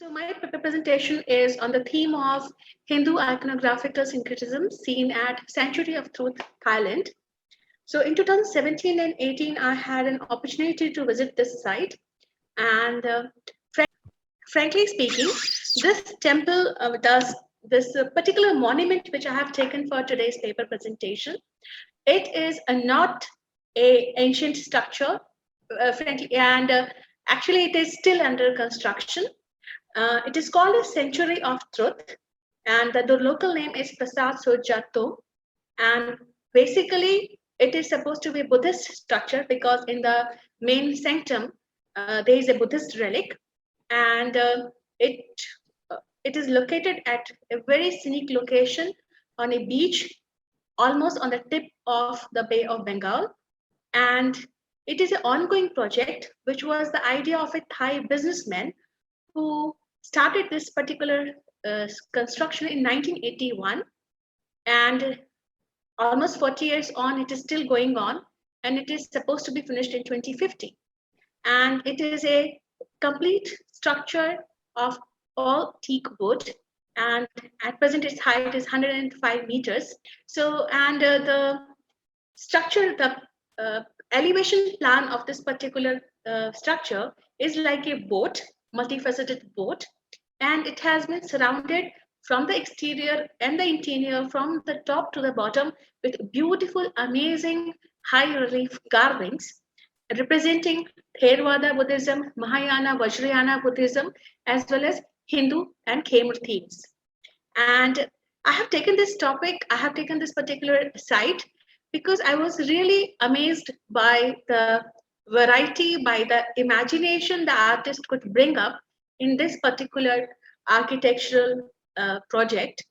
So my presentation is on the theme of Hindu iconographical syncretism seen at Sanctuary of Truth, Thailand. So in 2017 and 18, I had an opportunity to visit this site. And frankly speaking, this temple does this particular monument which I have taken for today's paper presentation. It is not a ancient structure, frankly, and actually it is still under construction. It is called a Century of Truth, and the local name is Prasad Sojato. And basically, it is supposed to be a Buddhist structure because in the main sanctum, there is a Buddhist relic, and it it is located at a very scenic location on a beach, almost on the tip of the Bay of Bengal. And it is an ongoing project, which was the idea of a Thai businessman who started this particular construction in 1981, and almost 40 years on, it is still going on, and it is supposed to be finished in 2050. And it is a complete structure of all teak wood, and at present its height is 105 meters. So, and the structure, the elevation plan of this particular structure is like a boat, multifaceted boat, and it has been surrounded from the exterior and the interior, from the top to the bottom, with beautiful, amazing high relief carvings representing Theravada Buddhism, Mahayana, Vajrayana Buddhism, as well as Hindu and Khmer themes. And I have taken this topic, I have taken this particular site because I was really amazed by the variety, by the imagination the artist could bring up in this particular architectural project.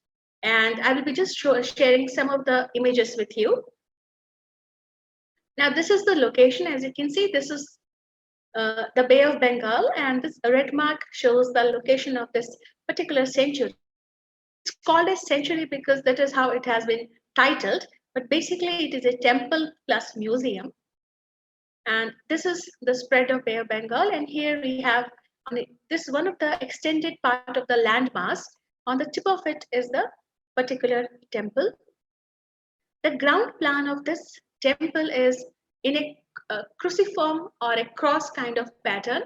And I will be just sharing some of the images with you. Now, this is the location. As you can see, this is the Bay of Bengal, and this red mark shows the location of this particular sanctuary. It's called a sanctuary because that is how it has been titled, but basically it is a temple plus museum. And this is the spread of Bay of Bengal, and here we have this one of the extended part of the landmass. On the tip of it is the particular temple. The ground plan of this temple is in a cruciform or a cross kind of pattern.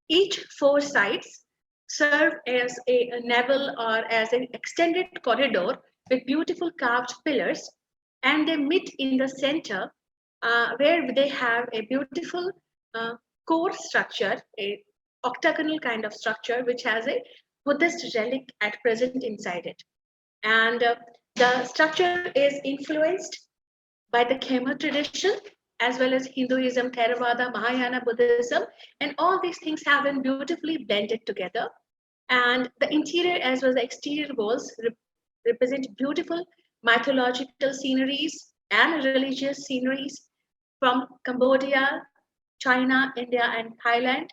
Each four sides serve as a navel or as an extended corridor with beautiful carved pillars, and they meet in the center where they have a beautiful core structure, a octagonal kind of structure, which has a Buddhist relic at present inside it. And the structure is influenced by the Khmer tradition, as well as Hinduism, Theravada, Mahayana Buddhism, and all these things have been beautifully blended together. And the interior as well as the exterior walls represent beautiful mythological sceneries and religious sceneries from Cambodia, China, India, and Thailand,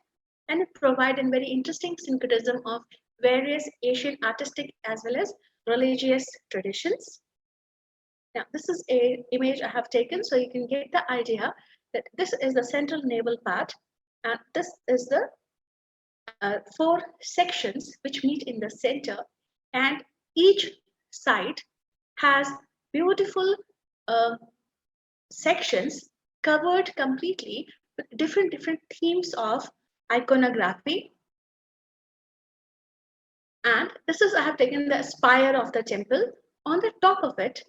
and provide a very interesting syncretism of various Asian artistic as well as religious traditions. Now, this is an image I have taken, so you can get the idea that this is the central navel part, and this is the four sections which meet in the center, and each side has beautiful sections covered completely with different themes of iconography. And this is, I have taken the spire of the temple. On the top of it,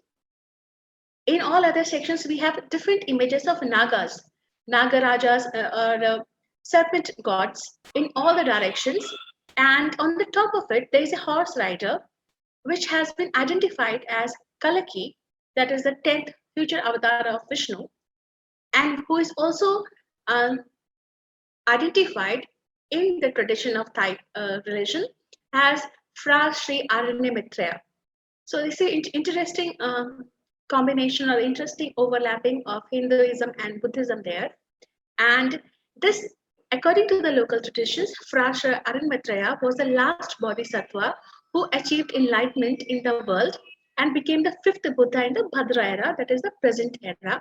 in all other sections, we have different images of Nagas, Nagarajas, or serpent gods in all the directions. And on the top of it, there is a horse rider, which has been identified as Kalaki, that is the 10th future avatar of Vishnu, and who is also identified in the tradition of Thai religion as Phra Sri Aranya Mitra. So this is interesting combination or interesting overlapping of Hinduism and Buddhism there. And this, according to the local traditions, Phra Sri Aranya Mitra was the last bodhisattva who achieved enlightenment in the world and became the fifth Buddha in the Bhadra era, that is the present era.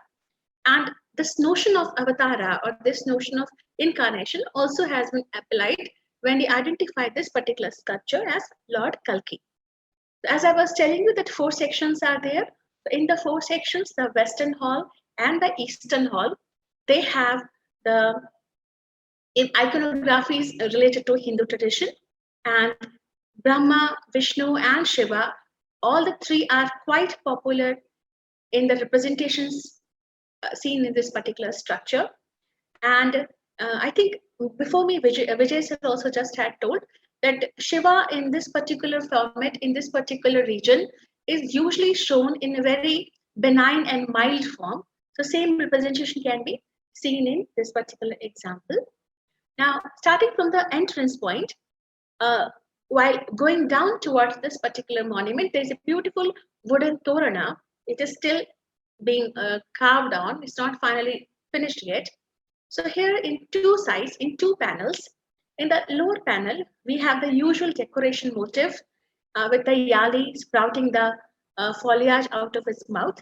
And this notion of avatara or this notion of incarnation also has been applied when he identified this particular sculpture as Lord Kalki. As I was telling you that 4 sections are there. In the 4 sections, the Western Hall and the Eastern Hall, they have the iconographies related to Hindu tradition, and Brahma, Vishnu, and Shiva, all the three are quite popular in the representations seen in this particular structure. And I think before me, Vijay sir also just had told that Shiva in this particular format, in this particular region, is usually shown in a very benign and mild form. So same representation can be seen in this particular example. Now, starting from the entrance point, uh, while going down towards this particular monument, there is a beautiful wooden torana. It is still being carved on. It's not finally finished yet. So here in two sides, in two panels, in the lower panel, we have the usual decoration motif with the yali sprouting the foliage out of his mouth,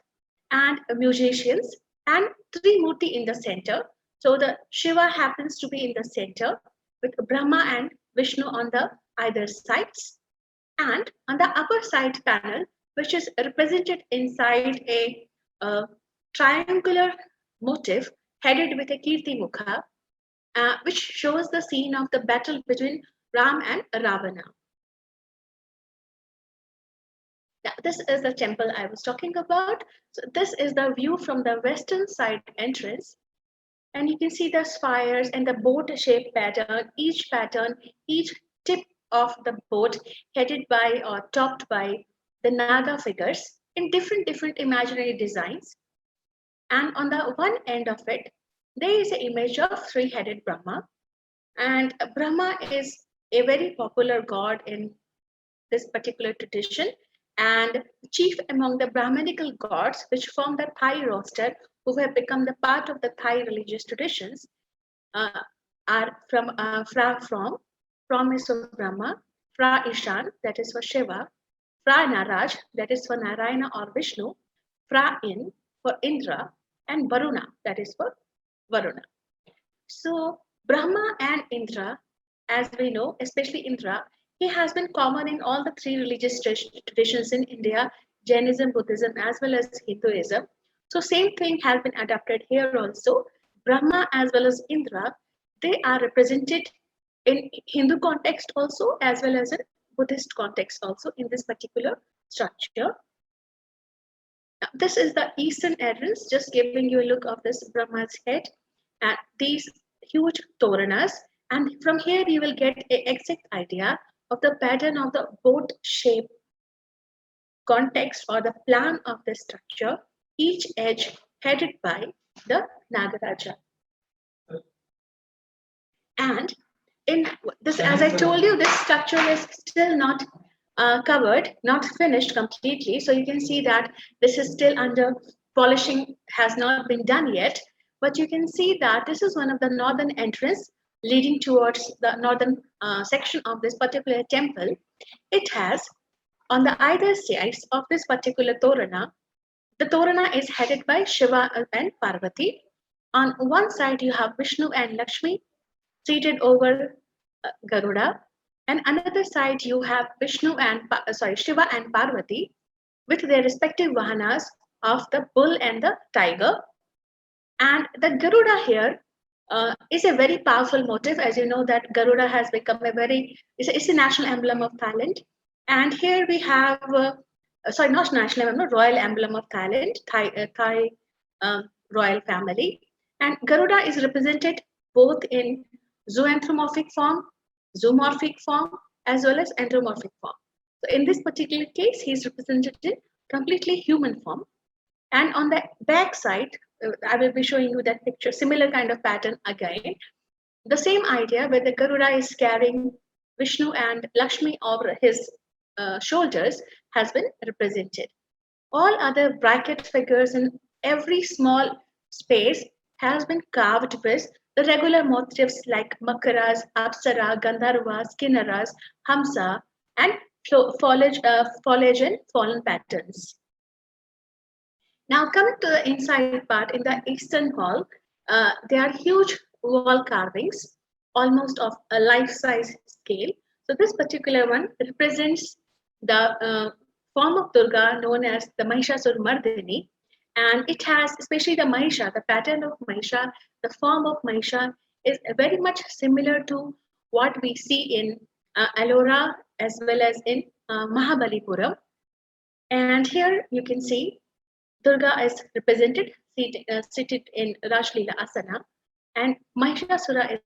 and musicians, and Trimurti in the center. So the Shiva happens to be in the center with Brahma and Vishnu on the either sides. And on the upper side panel, which is represented inside a triangular motif headed with a Kirti Mukha, which shows the scene of the battle between Ram and Ravana. Now, this is the temple I was talking about. So this is the view from the western side entrance. And you can see the spires and the boat-shaped pattern, each tip of the boat headed by or topped by the Naga figures in different imaginary designs. And on the one end of it, there is an image of three-headed Brahma. And Brahma is a very popular god in this particular tradition, and chief among the Brahmanical gods, which form the Thai roster, who have become the part of the Thai religious traditions, are from is for Brahma, Fra Ishan, that is for Shiva, Fra Naraj, that is for Narayana or Vishnu, Fra In for Indra, and Varuna, that is for Varuna. So Brahma and Indra, as we know, especially Indra, he has been common in all the three religious traditions in India, Jainism, Buddhism, as well as Hinduism. So same thing has been adapted here also. Brahma as well as Indra, they are represented in Hindu context also, as well as in Buddhist context also in this particular structure. Now, this is the eastern entrance, just giving you a look of this Brahma's head and these huge toranas. And from here, you will get an exact idea of the pattern of the boat shape context or the plan of the structure, each edge headed by the Nagaraja. And in this, as I told you, this structure is still not covered, not finished completely. So you can see that this is still under polishing, has not been done yet. But you can see that this is one of the northern entrance leading towards the northern section of this particular temple. It has on the either sides of this particular Torana, the Torana is headed by Shiva and Parvati. On one side, you have Vishnu and Lakshmi seated over Garuda, and another side you have Shiva and Parvati with their respective vahanas of the bull and the tiger. And the Garuda here is a very powerful motif. As you know, that Garuda has become it's a national emblem of Thailand. And here we have, not national emblem, royal emblem of Thailand, Thai royal family. And Garuda is represented both in zoanthropomorphic form, zoomorphic form, as well as anthropomorphic form. So in this particular case, he is represented in completely human form. And on the back side, I will be showing you that picture, similar kind of pattern again. The same idea where the Garuda is carrying Vishnu and Lakshmi over his shoulders has been represented. All other bracket figures in every small space has been carved with the regular motifs like Makaras, Apsara, Gandharvas, Kinnaras, Hamsa, and foliage and fallen patterns. Now coming to the inside part in the eastern hall, there are huge wall carvings almost of a life-size scale. So this particular one represents the form of Durga known as the Mahishasur Mardini, and it has, especially the Mahisha, the pattern of Mahisha, the form of Mahisha is very much similar to what we see in Ellora as well as in Mahabalipuram. And here you can see Durga is represented seated in Rajlila Asana, and Mahishasura is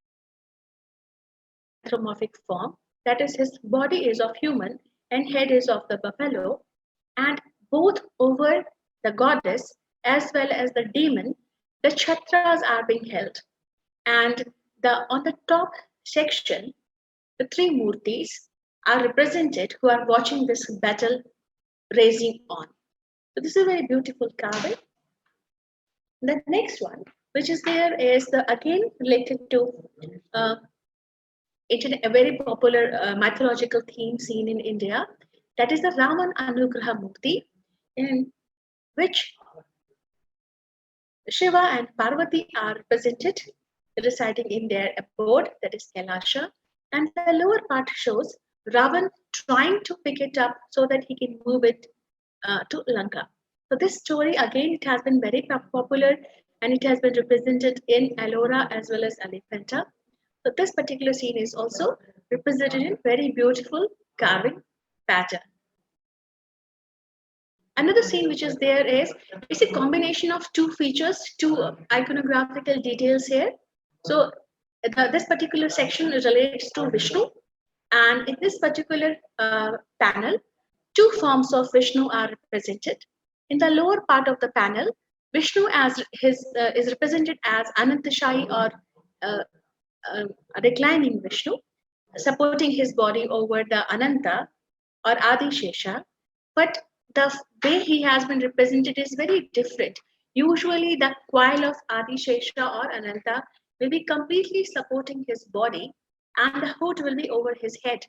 anthropomorphic form. That is, his body is of human and head is of the buffalo, and both over the goddess as well as the demon, the Chatras are being held. And on the top section, the three murtis are represented who are watching this battle raging on. So this is a very beautiful carving. The next one, which is there, is the again related to uh, a very popular mythological theme seen in India. That is the Raman Anugraha Mukti, in which Shiva and Parvati are represented residing in their abode, that is Kailasha, and the lower part shows Ravan trying to pick it up so that he can move it to Lanka. So this story again, it has been very popular and it has been represented in Ellora as well as Elephanta. So this particular scene is also represented in very beautiful carving pattern. Another scene which is there is, it's a combination of two features, two iconographical details here. So this particular section relates to Vishnu, and in this particular panel, two forms of Vishnu are represented. In the lower part of the panel, Vishnu as is represented as Anantashai, or uh, reclining Vishnu, supporting his body over the Ananta or Adi Shesha. But the way he has been represented is very different. Usually, the coil of Adi Shesha or Ananta will be completely supporting his body, and the hood will be over his head.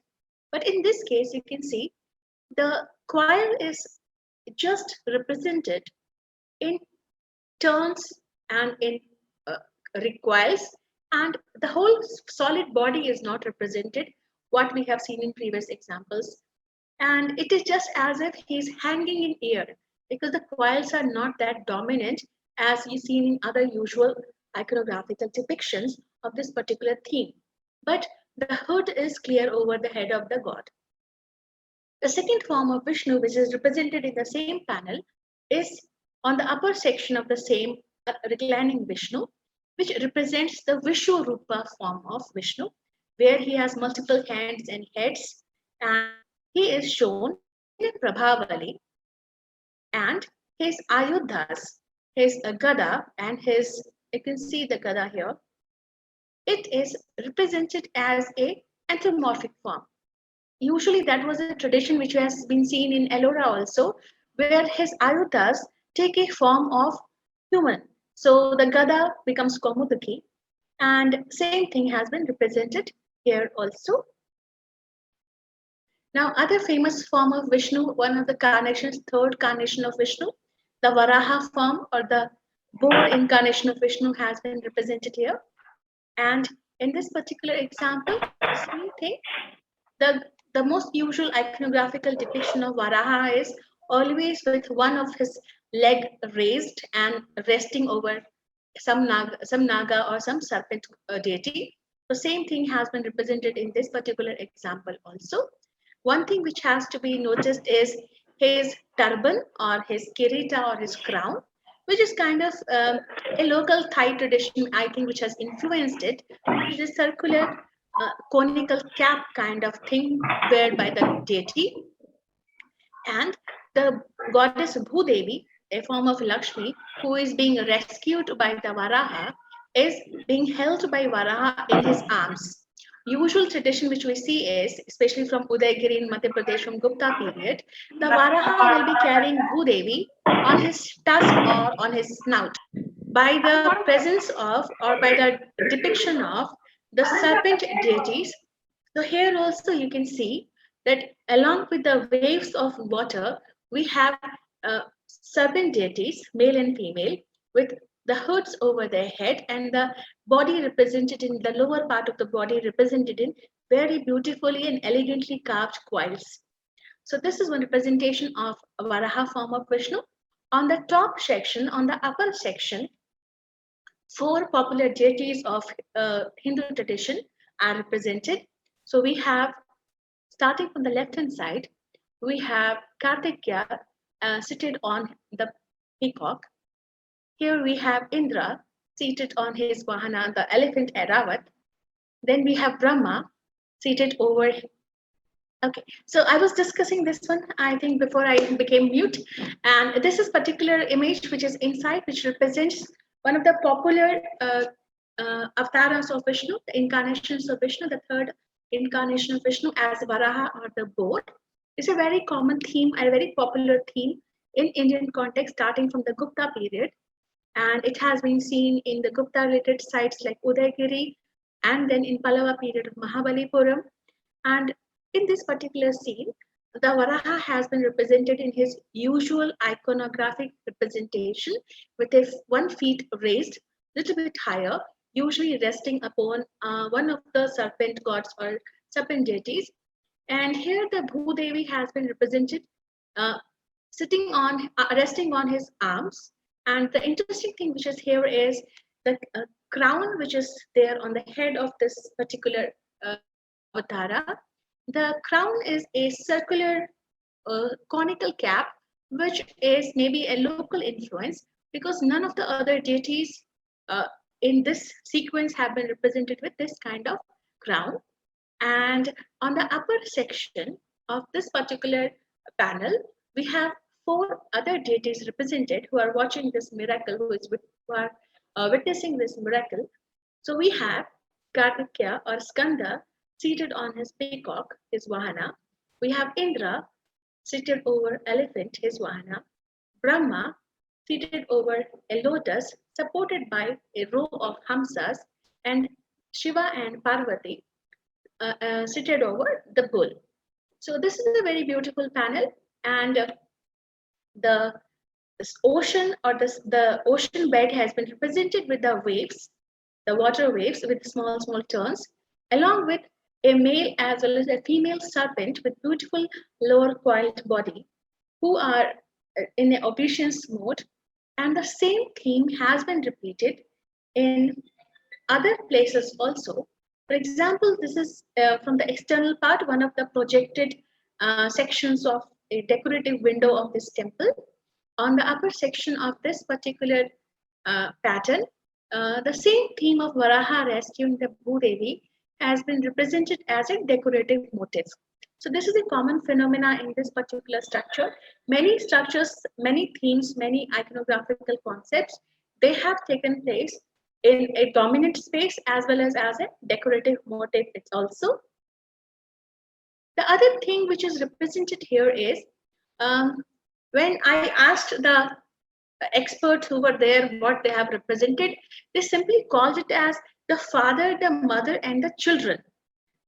But in this case, you can see the coil is just represented in turns and in recoils, and the whole solid body is not represented, what we have seen in previous examples. And it is just as if he's hanging in air, because the coils are not that dominant as you see in other usual iconographical depictions of this particular theme. But the hood is clear over the head of the god. The second form of Vishnu, which is represented in the same panel, is on the upper section of the same reclining Vishnu, which represents the Vishwarupa form of Vishnu, where he has multiple hands and heads, and he is shown in Prabhavali, and his Ayodhas, his Gada, and his, you can see the Gada here, it is represented as a anthropomorphic form. Usually that was a tradition which has been seen in Ellora also, where his Ayodhas take a form of human. So the Gada becomes Komudaki, and same thing has been represented here also. Now, other famous form of Vishnu, one of the carnations, third carnation of Vishnu, the Varaha form or the boar incarnation of Vishnu has been represented here. And in this particular example, same thing, the most usual iconographical depiction of Varaha is always with one of his leg raised and resting over some naga or some serpent deity. The same thing has been represented in this particular example also. One thing which has to be noticed is his turban or his kirita or his crown, which is kind of a local Thai tradition, I think, which has influenced it. It is a circular conical cap kind of thing worn by the deity. And the goddess Bhudevi, a form of Lakshmi, who is being rescued by the Varaha, is being held by Varaha in his arms. Usual tradition which we see is, especially from Udaygiri in Madhya Pradesh from Gupta period, the Varaha will be carrying Bhudevi on his tusk or on his snout. By the presence of, or by the depiction of, the serpent deities. So here also you can see that along with the waves of water, we have serpent deities, male and female, with the hoods over their head and the body represented in the lower part of the body represented in very beautifully and elegantly carved coils. So this is one representation of Varaha form of Vishnu. On the top section, on the upper section, four popular deities of Hindu tradition are represented. So we have, starting from the left hand side, we have Kartikeya seated on the peacock. Here we have Indra seated on his Vahana, the elephant Airavat. Then we have Brahma seated over. Okay, so I was discussing this one, I think, before I became mute. And this is particular image which is inside, which represents one of the popular avatars of Vishnu, the incarnations of Vishnu, the third incarnation of Vishnu as Varaha or the boat. It's a very common theme, a very popular theme in Indian context, starting from the Gupta period. And it has been seen in the Gupta related sites like Udaygiri, and then in Pallava period of Mahabalipuram. And in this particular scene, the Varaha has been represented in his usual iconographic representation with a 1 feet raised, little bit higher, usually resting upon one of the serpent gods or serpent deities. And here the Bhudevi has been represented uh, sitting on, resting on his arms. And the interesting thing which is here is the crown which is there on the head of this particular avatara. The crown is a circular conical cap, which is maybe a local influence because none of the other deities uh, in this sequence have been represented with this kind of crown. And on the upper section of this particular panel, we have four other deities represented who are watching this miracle, who are witnessing this miracle. So we have Kartikeya or Skanda seated on his peacock, his Vahana. We have Indra seated over elephant, his Vahana. Brahma seated over a lotus supported by a row of Hamsas, and Shiva and Parvati seated over the bull. So this is a very beautiful panel, and the this ocean or the ocean bed has been represented with the waves, the water waves with small turns, along with a male as well as a female serpent with beautiful lower coiled body, who are in the obeisance mode. And the same theme has been repeated in other places also. For example, this is from the external part, one of the projected sections of a decorative window of this temple. On the upper section of this particular pattern, the same theme of Varaha rescuing the Bhudevi has been represented as a decorative motif. So this is a common phenomena in this particular structure. Many structures, many themes, many iconographical concepts, they have taken place in a dominant space as well as a decorative motif. It's also the other thing which is represented here is when I asked the experts who were there what they have represented, they simply called it as the father, the mother, and the children.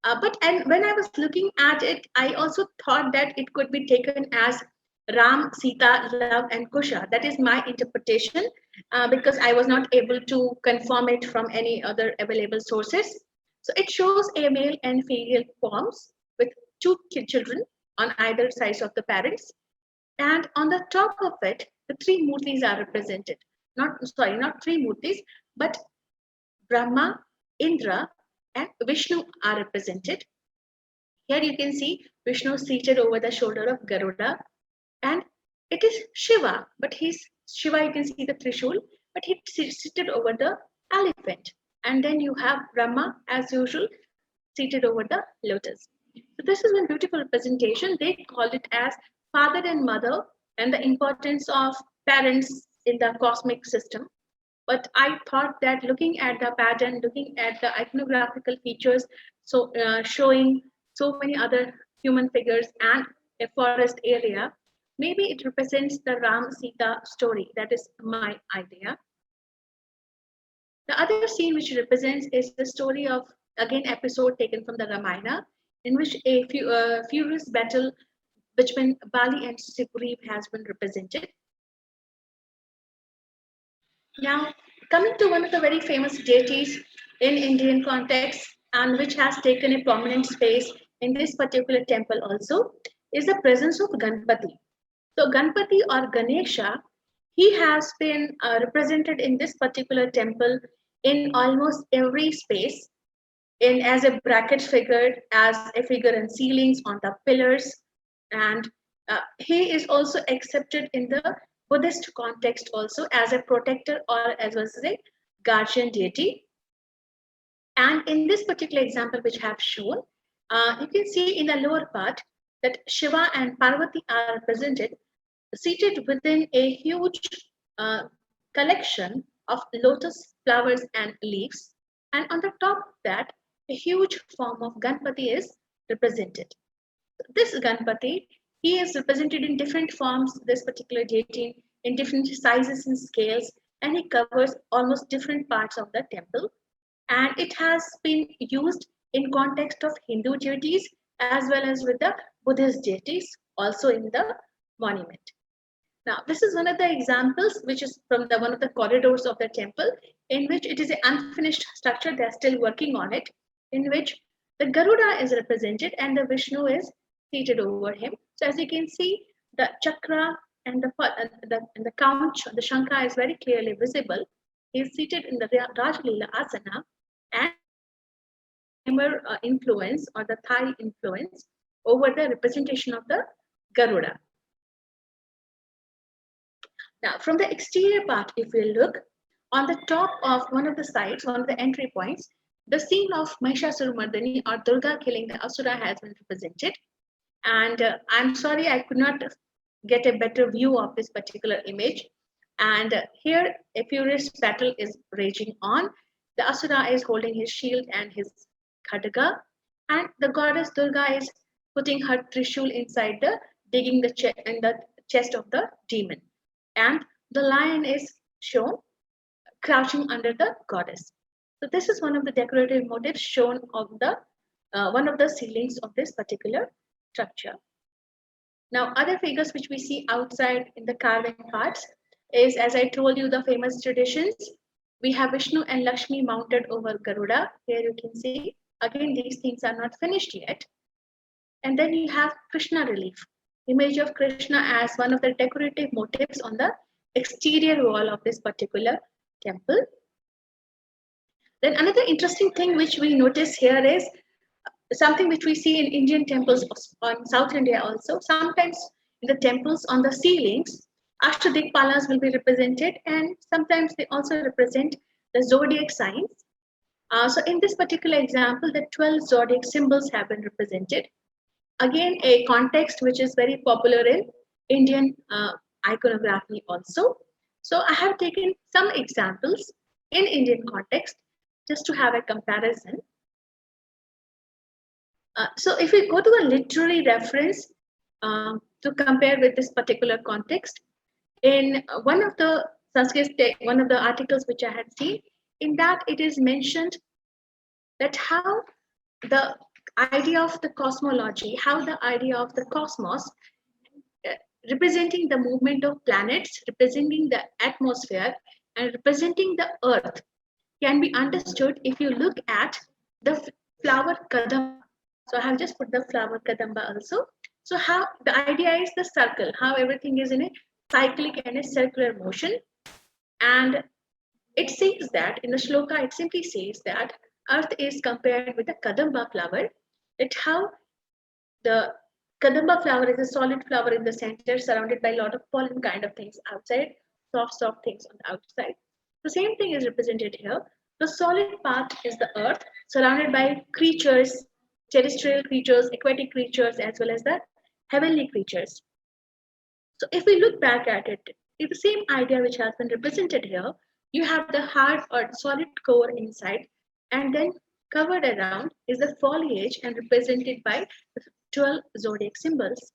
But when I was looking at it, I also thought that it could be taken as Ram, Sita, Love, and Kusha. That is my interpretation because I was not able to confirm it from any other available sources. So it shows a male and female forms with two children on either sides of the parents. And on the top of it, the three murtis are represented. Not three murtis, but Brahma, Indra, and Vishnu are represented. Here you can see Vishnu seated over the shoulder of Garuda, and it is Shiva, but he's Shiva, you can see the Trishul, but he's seated over the elephant. And then you have Brahma, as usual, seated over the lotus. So this is one beautiful representation. They called it as father and mother and the importance of parents in the cosmic system. But I thought that looking at the pattern, looking at the iconographical features, so showing so many other human figures and a forest area, maybe it represents the Ram Sita story. That is my idea. The other scene which represents is the story of, again, episode taken from the Ramayana, in which a furious battle between Bali and Sugriv has been represented. Now, coming to one of the very famous deities in Indian context and which has taken a prominent space in this particular temple also is the presence of Ganpati. So Ganpati or Ganesha, he has been represented in this particular temple in almost every space, in as a bracket figure, as a figure in ceilings, on the pillars, and he is also accepted in the Buddhist context also as a protector or as well as a guardian deity. And in this particular example, which I have shown, you can see in the lower part that Shiva and Parvati are represented seated within a huge uh, collection of lotus flowers and leaves. And on the top of that, a huge form of Ganpati is represented. This Ganpati, he is represented in different forms, this particular deity, in different sizes and scales, and he covers almost different parts of the temple. And it has been used in context of Hindu deities as well as with the Buddhist deities also in the monument. Now, this is one of the examples which is from the one of the corridors of the temple, in which it is an unfinished structure. They are still working on it, in which the Garuda is represented and the Vishnu is seated over him. So, as you can see, the chakra and the couch, the shankha is very clearly visible. He is seated in the Rajalila asana, and influence or the Thai influence over the representation of the Garuda. Now, from the exterior part, if we look on the top of one of the sides, one of the entry points, the scene of Mahishasuramardani or Durga killing the Asura has been represented. And I'm sorry, I could not get a better view of this particular image. And here, a furious battle is raging on. The Asura is holding his shield and his khadga, and the goddess Durga is putting her trishul inside digging in the chest of the demon. And the lion is shown crouching under the goddess. So this is one of the decorative motifs shown on the one of the ceilings of this particular structure. Now, other figures which we see outside in the carving parts is, as I told you, the famous traditions. We have Vishnu and Lakshmi mounted over Garuda. Here you can see, again, these things are not finished yet. And then you have Krishna relief, image of Krishna as one of the decorative motifs on the exterior wall of this particular temple. Then another interesting thing which we notice here is something which we see in Indian temples on South India also. Sometimes in the temples on the ceilings, Ashtadikpalas will be represented, and sometimes they also represent the zodiac signs. So in this particular example, the 12 zodiac symbols have been represented. Again, a context which is very popular in Indian iconography also. So I have taken some examples in Indian context just to have a comparison. So if we go to a literary reference to compare with this particular context, in one of the Sanskrit, one of the articles which I had seen, in that it is mentioned that how the idea of the cosmology, how the idea of the cosmos, representing the movement of planets, representing the atmosphere, and representing the earth, can be understood if you look at the flower kadamba. So I have just put the flower kadamba also. So how the idea is the circle, how everything is in a cyclic and a circular motion. And it says that in the shloka, it simply says that earth is compared with the kadamba flower, that how the kadamba flower is a solid flower in the center, surrounded by a lot of pollen kind of things outside, soft things on the outside. The same thing is represented here. The solid part is the earth, surrounded by creatures, terrestrial creatures, aquatic creatures, as well as the heavenly creatures. So if we look back at it, it's the same idea which has been represented here. You have the hard or solid core inside, and then covered around is the foliage and represented by 12 zodiac symbols.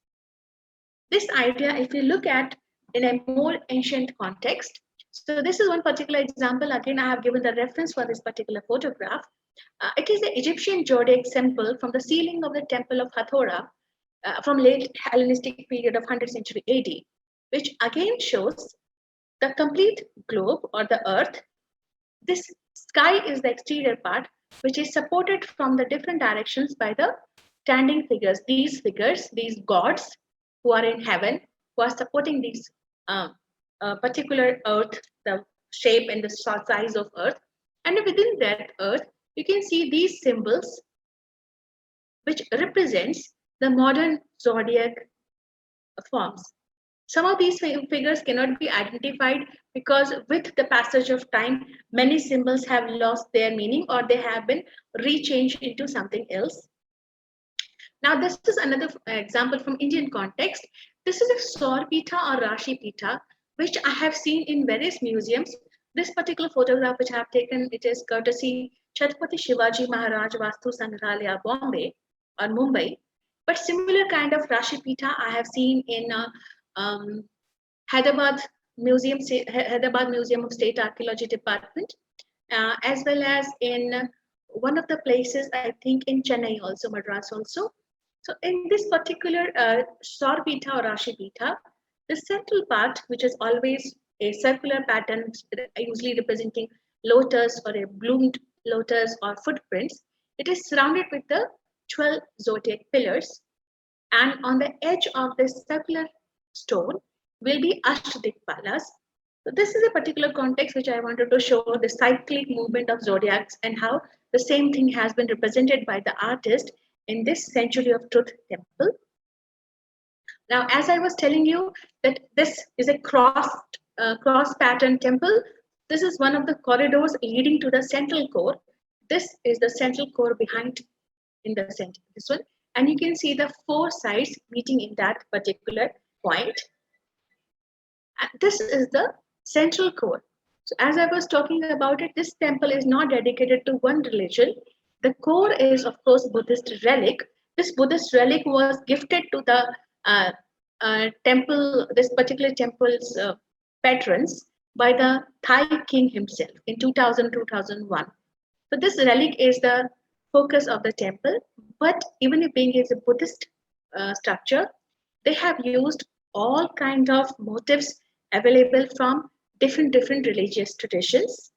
This idea, if we look at in a more ancient context, so this is one particular example. Again, I have given the reference for this particular photograph. It is the Egyptian zodiac symbol from the ceiling of the temple of Hathora from late Hellenistic period of 100th century AD, which again shows the complete globe or the earth. This Sky is the exterior part, which is supported from the different directions by the standing figures. These gods who are in heaven, who are supporting these particular earth, the shape and the size of earth. And within that earth, you can see these symbols, which represents the modern zodiac forms. Some of these figures cannot be identified because with the passage of time, many symbols have lost their meaning or they have been rechanged into something else. Now, this is another example from Indian context. This is a Saur Pita or Rashi Pita, which I have seen in various museums. This particular photograph which I have taken, it is courtesy Chhatrapati Shivaji Maharaj Vastu Sangrahalaya, Bombay or Mumbai. But similar kind of Rashi Pita I have seen in um, Hyderabad Hyderabad Museum of State Archaeology Department, as well as in one of the places I think in Chennai also, Madras also. So in this particular Saur Pita or Rashi Pita, the central part, which is always a circular pattern, usually representing lotus or a bloomed lotus or footprints, it is surrounded with the 12 zodiac pillars, and on the edge of this circular stone will be Ashtadikpalas. So this is a particular context which I wanted to show the cyclic movement of zodiacs and how the same thing has been represented by the artist in this Century of Truth temple. Now, as I was telling you that this is a cross pattern temple, this is one of the corridors leading to the central core. This is the central core behind in the center, this one. And you can see the four sides meeting in that particular point. And this is the central core. So as I was talking about it, this temple is not dedicated to one religion. The core is, of course, Buddhist relic. This Buddhist relic was gifted to the temple, this particular temple's patrons by the Thai king himself in 2001. So this relic is the focus of the temple. But even if being is a Buddhist structure, they have used all kind of motifs available from different religious traditions.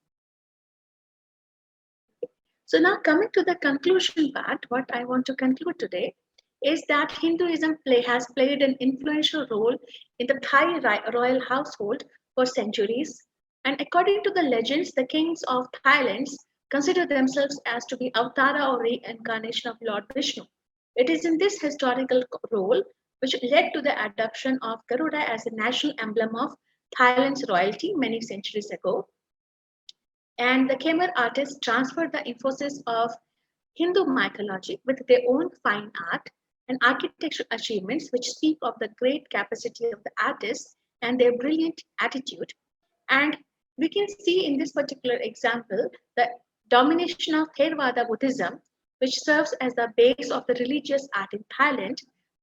So now coming to the conclusion part, what I want to conclude today is that Hinduism has played an influential role in the Thai royal household for centuries. And according to the legends, the kings of Thailand consider themselves as to be Avtara or reincarnation of Lord Vishnu. It is in this historical role which led to the adoption of Garuda as a national emblem of Thailand's royalty many centuries ago. And the Khmer artists transferred the emphasis of Hindu mythology with their own fine art and architectural achievements, which speak of the great capacity of the artists and their brilliant attitude. And we can see in this particular example the domination of Theravada Buddhism, which serves as the base of the religious art in Thailand,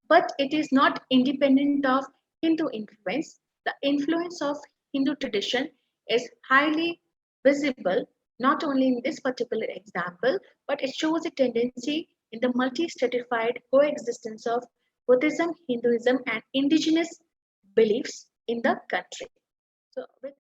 but it is not independent of Hindu influence. The influence of Hindu tradition is highly visible not only in this particular example, but it shows a tendency in the multi-stratified coexistence of Buddhism, Hinduism, and indigenous beliefs in the country. So with